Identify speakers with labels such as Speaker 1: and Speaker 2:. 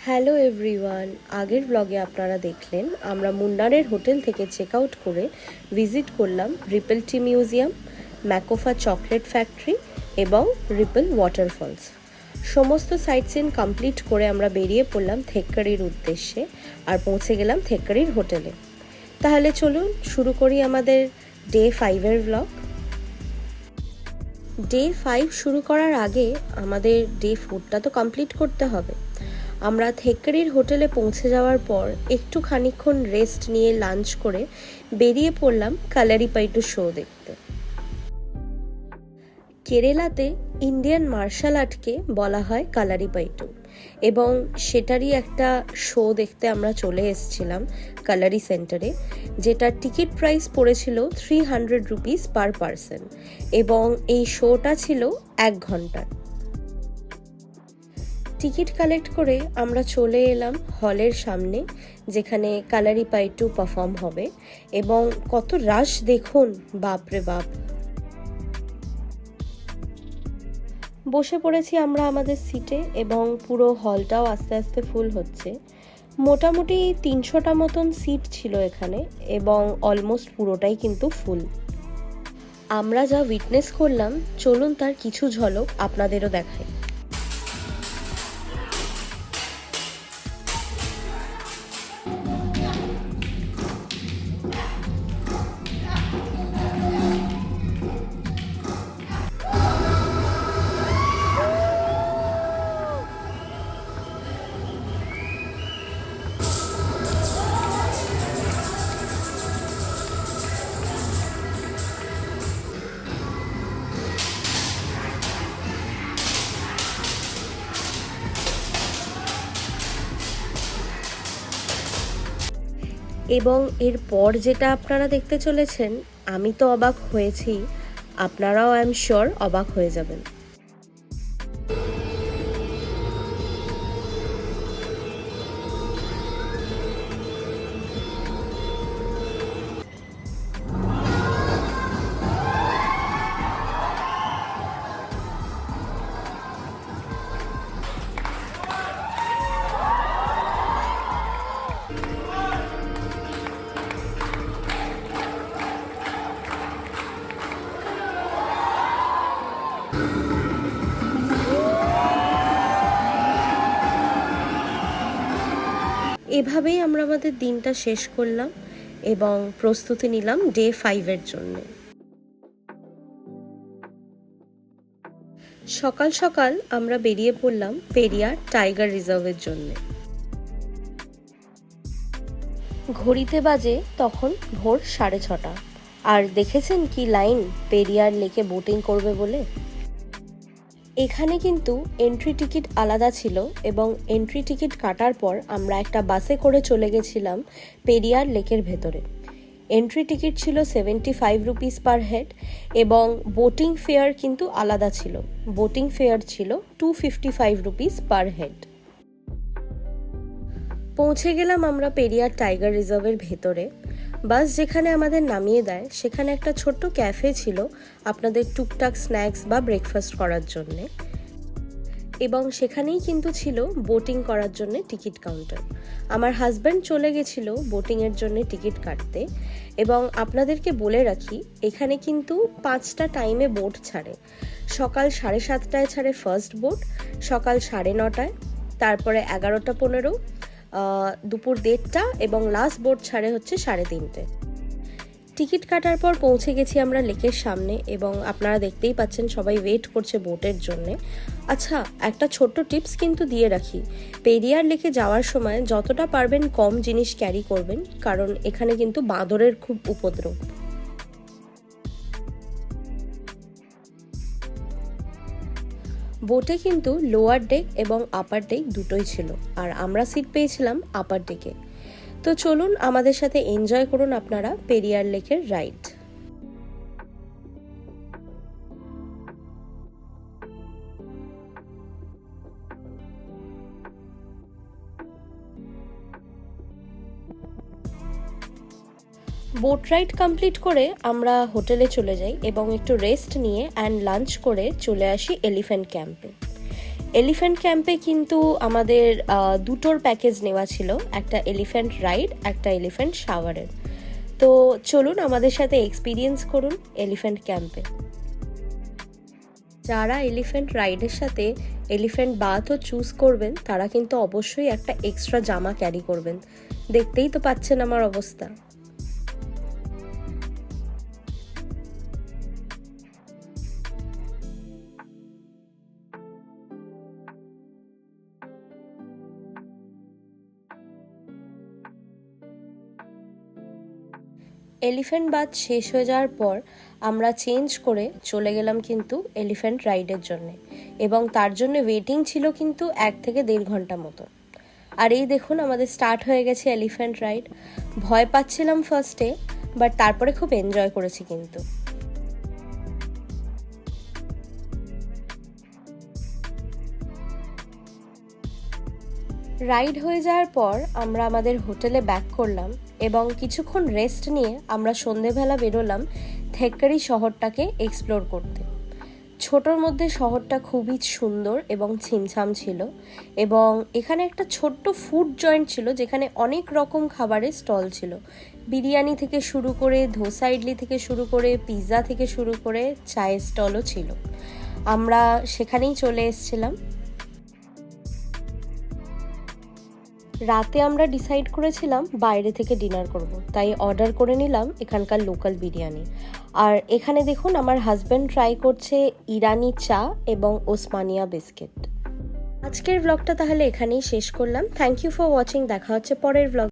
Speaker 1: Hello everyone, আগের ব্লগে আপনারা দেখলেন আমরা মুন্নারের হোটেল থেকে চেক আউট করে ভিজিট করলাম রিপেল টি মিউজিয়াম, ম্যাকোফা চকলেট ফ্যাক্টরি এবং রিপেল ওয়াটারফলস। সমস্ত সাইট সিন কমপ্লিট করে আমরা বেরিয়ে পড়লাম থেক্কারির উদ্দেশ্যে আর পৌঁছে গেলাম থেক্কারির হোটেলে। তাহলে চলুন শুরু করি আমাদের ডে 5-এর ব্লগ। ডে 5 শুরু করার আগে আমাদের ডে 4টা তো কমপ্লিট করতে হবে। আমরা থেক্কারির হোটেলে পৌঁছে যাওয়ার পর একটু খানিকক্ষণ রেস্ট নিয়ে লাঞ্চ করে বেরিয়ে পড়লাম কালারিপাইটু শো দেখতে। কেরালাতে ইন্ডিয়ান মার্শাল আর্টকে বলা হয় কালারিপাইটু এবং সেটারই একটা শো দেখতে আমরা চলে এসেছিলাম কালারি সেন্টারে, যেটা টিকিট প্রাইস পড়েছিল 300 রুপিস পার পারসন এবং এই শোটা ছিল 1 ঘন্টার। টিকিট কালেক্ট করে আমরা চলে এলাম হলের সামনে, যেখানে কালারিপাইটু পারফর্ম হবে এবং কত রাশ দেখুন, বাপরে বাপ। বসে পড়েছি আমরা আমাদের সিটে এবং পুরো হলটাও আস্তে আস্তে ফুল হচ্ছে। মোটামুটি 300টা মতন সিট ছিল এখানে এবং অলমোস্ট পুরোটাই কিন্তু ফুল। আমরা যা উইটনেস করলাম, চলুন তার কিছু ঝলক আপনাদেরও দেখাই। এবং এরপর যেটা আপনারা দেখতে চলেছেন, আমি তো অবাক হয়েছি, আপনারাও আই এম শিওর অবাক হয়ে যাবেন। এভাবেই আমরা আমাদের দিনটা শেষ করলাম এবং প্রস্তুতি নিলাম ডে 5-এর জন্য। সকাল সকাল আমরা বেরিয়ে পড়লাম পেরিয়ার টাইগার রিজার্ভের জন্য। ঘড়িতে বাজে তখন ভোর 6:30, আর দেখেছেন কি লাইন পেরিয়ার লেকে বোটিং করবে বলে। এখানে কিন্তু এন্ট্রি টিকিট আলাদা ছিল এবং এন্ট্রি টিকিট কাটার পর আমরা একটা বাসে করে চলে গেছিলাম পেরিয়ার লেকের ভেতরে। এন্ট্রি টিকিট ছিল 75 রুপিস পার হেড এবং বোটিং ফেয়ার কিন্তু আলাদা ছিল। বোটিং ফেয়ার ছিল 255 রুপিস পার হেড। পৌঁছে গেলাম আমরা পেরিয়ার টাইগার রিজার্ভের ভেতরে। বাস যেখানে আমাদের নামিয়ে দেয় সেখানে একটা ছোট্ট ক্যাফে ছিল আপনাদের টুকটাক স্ন্যাক্স বা ব্রেকফাস্ট করার জন্যে, এবং সেখানেই কিন্তু ছিল বোটিং করার জন্য টিকিট কাউন্টার। আমার হাজব্যান্ড চলে গেছিল বোটিংয়ের জন্য টিকিট কাটতে, এবং আপনাদেরকে বলে রাখি এখানে কিন্তু 5টা টাইমে বোট ছাড়ে। সকাল 7:30টায় ছাড়ে ফার্স্ট বোট, সকাল 9:30টায়, তারপরে 11:15, দুপুর 1:30 এবং লাস্ট বোট ছাড়ে হচ্ছে 3:30। টিকিট কাটার পর পৌঁছে গেছি আমরা লেকের সামনে এবং আপনারা দেখতেই পাচ্ছেন সবাই ওয়েট করছে বোটের জন্যে। আচ্ছা, একটা ছোট্ট টিপস কিন্তু দিয়ে রাখি, পেরিয়ার লেকে যাওয়ার সময় যতটা পারবেন কম জিনিস ক্যারি করবেন, কারণ এখানে কিন্তু বাঁদরের খুব উপদ্রব। বোটে কিন্তু লোয়ার ডেক এবং আপার ডেক দুটোই ছিল, আর আমরা সিট পেয়েছিলাম আপার ডেকে। তো চলুন আমাদের সাথে এনজয় করুন আপনারা পেরিয়ার লেকের রাইড। বোট রাইড কমপ্লিট করে আমরা হোটেলে চলে যাই এবং একটু রেস্ট নিয়ে অ্যান্ড লাঞ্চ করে চলে আসি এলিফ্যান্ট ক্যাম্পে। এলিফ্যান্ট ক্যাম্পে কিন্তু আমাদের দুটোর প্যাকেজ নেওয়া ছিল, একটা এলিফ্যান্ট রাইড, একটা এলিফ্যান্ট শাওয়ারের। তো চলুন আমাদের সাথে এক্সপিরিয়েন্স করুন এলিফ্যান্ট ক্যাম্পে। যারা এলিফ্যান্ট রাইডের সাথে এলিফ্যান্ট বাথও চুজ করবেন তারা কিন্তু অবশ্যই একটা এক্সট্রা জামা ক্যারি করবেন। দেখতেই তো পাচ্ছেন আমার অবস্থা। এলিফ্যান্ট বাথ শেষ হয়ে যাওয়ার পর আমরা চেঞ্জ করে চলে গেলাম কিন্তু এলিফ্যান্ট রাইডের জন্যে, এবং তার জন্য ওয়েটিং ছিল কিন্তু 1 থেকে 1.5 ঘন্টা মতো। আর এই দেখুন আমাদের স্টার্ট হয়ে গেছে এলিফ্যান্ট রাইড। ভয় পাচ্ছিলাম ফার্স্টে, বাট তারপরে খুব এনজয় করেছি কিন্তু। রাইড হয়ে যাওয়ার পর আমরা আমাদের হোটেলে ব্যাক করলাম এবং কিছুক্ষণ রেস্ট নিয়ে আমরা সন্ধেবেলা বেরোলাম থেক্কেরি শহরটাকে এক্সপ্লোর করতে। ছোটোর মধ্যে শহরটা খুবই সুন্দর এবং ছিমছাম ছিল, এবং এখানে একটা ছোট্ট ফুড জয়েন্ট ছিল যেখানে অনেক রকম খাবারের স্টল ছিল। বিরিয়ানি থেকে শুরু করে, ধোসা ইডলি থেকে শুরু করে, পিৎজা থেকে শুরু করে চায়ের স্টলও ছিল। আমরা সেখানেই চলে এসেছিলাম। রাতে আমরা ডিসাইড করেছিলাম বাইরে থেকে ডিনার করব, তাই অর্ডার করে নিলাম এখানকার লোকাল বিরিয়ানি। আর এখানে দেখুন আমার হাজব্যান্ড ট্রাই করছে ইরানি চা এবং ওসমানিয়া বিস্কিট। আজকের ব্লগটা তাহলে এখানেই শেষ করলাম। Thank you for watching. দেখা হচ্ছে পরের ব্লগ।